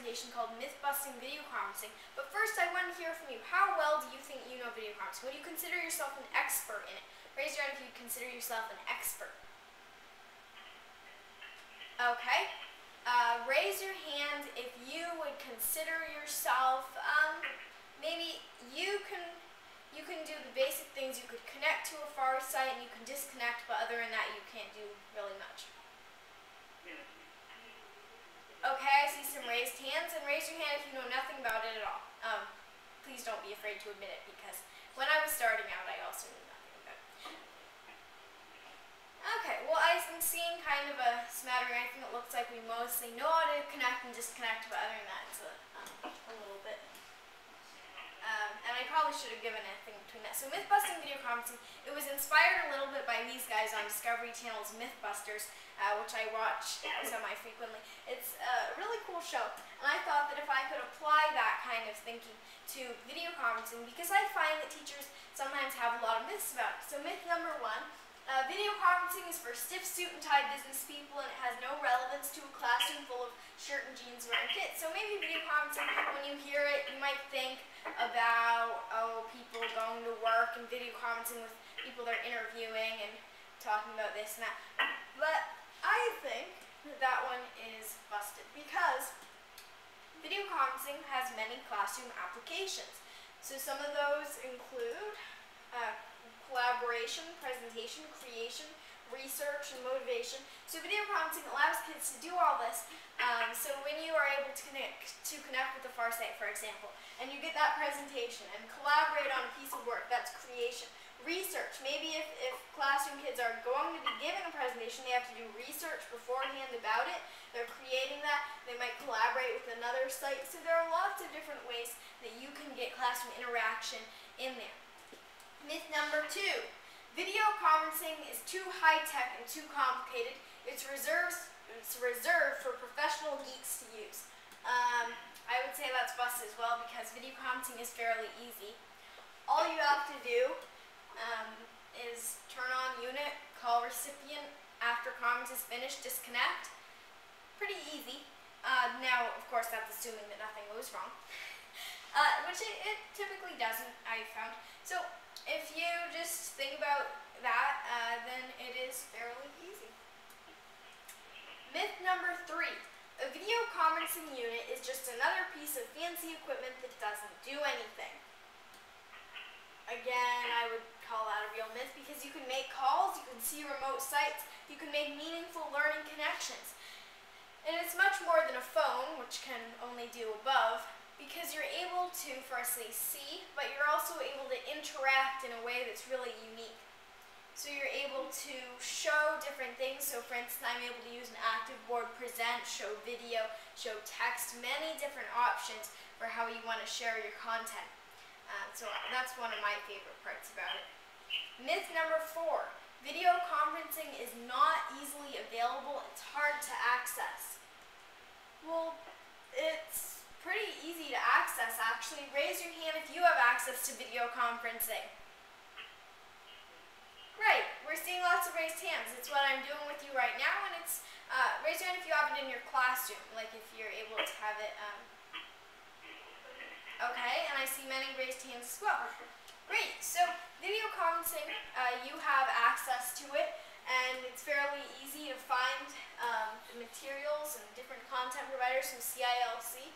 presentation called Myth-Busting Video Conferencing. But first, I want to hear from you. How well do you think you know video conferencing? Would you consider yourself an expert in it? Raise your hand if you consider yourself an expert. Okay. Raise your hand if you would consider yourself, maybe you can do the basic things. You could connect to a far site and you can disconnect, but other than that, you can't do really much. Okay, I see some raised hands, and raise your hand if you know nothing about it at all. Please don't be afraid to admit it, because when I was starting out, I also knew nothing about it. Okay, well, I'm seeing kind of a smattering. I think it looks like we mostly know how to connect and disconnect, but other than that, it's a little bit. And I probably should have given a thing between that. So Myth-Busting Video Conferencing, it was inspired a little bit by these guys on Discovery Channel's Mythbusters, which I watch semi-frequently. It's a really cool show, and I thought that if I could apply that kind of thinking to video conferencing, because I find that teachers sometimes have a lot of myths about it. So myth number 1, video conferencing is for stiff suit and tie business people, and it has no relevance to a classroom full of shirt and jeans wearing kids. So maybe video conferencing, when you hear it, you might think about, people going to work and video conferencing with people they're interviewing and talking about this and that. But I think that one is busted, because video conferencing has many classroom applications. So some of those include collaboration, presentation, creation, research, and motivation. So video conferencing allows kids to do all this. So when you are able to connect with the far site, for example, and you get that presentation and collaborate on a piece of work, that's creation. Research, maybe if classroom kids are going to be giving a presentation, they have to do research beforehand about it. They're creating that. They might collaborate with another site. So there are lots of different ways that you can get classroom interaction in there. Myth number 2. Video conferencing is too high-tech and too complicated. It's reserved for professional geeks to use. I would say that's busted as well, because video conferencing is fairly easy. All you have to do is turn on unit, call recipient, after conference is finished, disconnect. Pretty easy. Now, of course, that's assuming that nothing goes wrong, which it typically doesn't, I've found. So if you just think about that, then it is fairly easy. Myth number 3. A video conferencing unit is just another piece of fancy equipment that doesn't do anything. Again, I would call that a real myth, because you can make calls, you can see remote sites, you can make meaningful learning connections. And it's much more than a phone, which can only do above, because you're able to firstly see, but you're also able to interact in a way that's really unique. So you're able to show different things. So for instance, I'm able to use an active board, present, show video, show text, many different options for how you want to share your content. So that's one of my favorite parts about it. Myth number 4. Video conferencing is not easily available. It's hard to access. Well, it's pretty easy to access, actually. Raise your hand if you have access to video conferencing. Right, we're seeing lots of raised hands. It's what I'm doing with you right now, and it's raise your hand if you have it in your classroom, like if you're able to have it. Okay, and I see many raised hands as well. Great, so video conferencing, you have access to it, and it's fairly easy to find the materials and different content providers from CILC.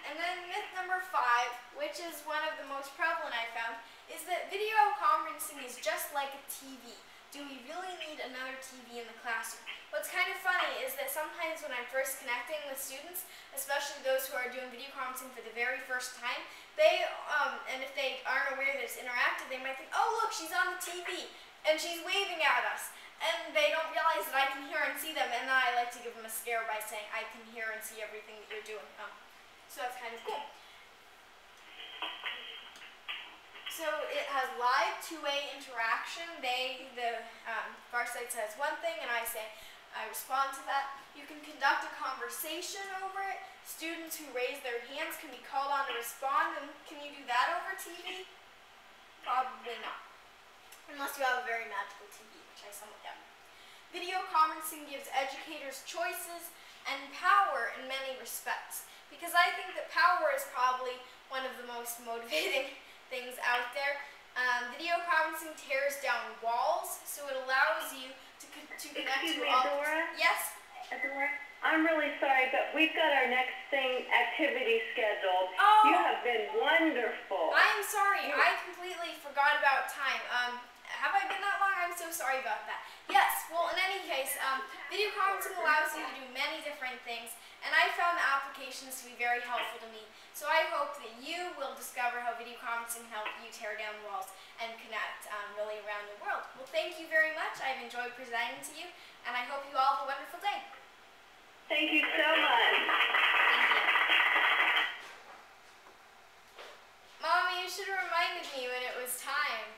And then myth number 5, which is one of the most prevalent I found, is that video conferencing is just like a TV. Do we really need another TV in the classroom? What's kind of funny is that sometimes when I'm first connecting with students, especially those who are doing video conferencing for the very first time, they, and if they aren't aware that it's interactive, they might think, oh look, she's on the TV, and she's waving at us. And they don't realize that I can hear and see them, and then I like to give them a scare by saying, I can hear and see everything that you're doing. So that's kind of cool. So it has live two-way interaction. The far site says one thing, and I respond to that. You can conduct a conversation over it. Students who raise their hands can be called on to respond. And can you do that over TV? Probably not, unless you have a very magical TV, which I somewhat doubt. Video conferencing gives educators choices and power in many respects. respects. Because I think that power is probably one of the most motivating things out there. Video conferencing tears down walls, so it allows you to connect Excuse to me, all. Adora? Yes? Adora? I'm really sorry, but we've got our next activity scheduled. Oh. You have been wonderful. I am sorry. I completely forgot about time. Have I been that long? I'm so sorry about that. Yes, well, in any case, video conferencing allows you to do many different things, and I found the applications to be very helpful to me. So I hope that you will discover how video conferencing can help you tear down walls and connect really around the world. Well, thank you very much. I've enjoyed presenting to you, and I hope you all have a wonderful day. Thank you so much. Thank you. Mommy, you should have reminded me when it was time.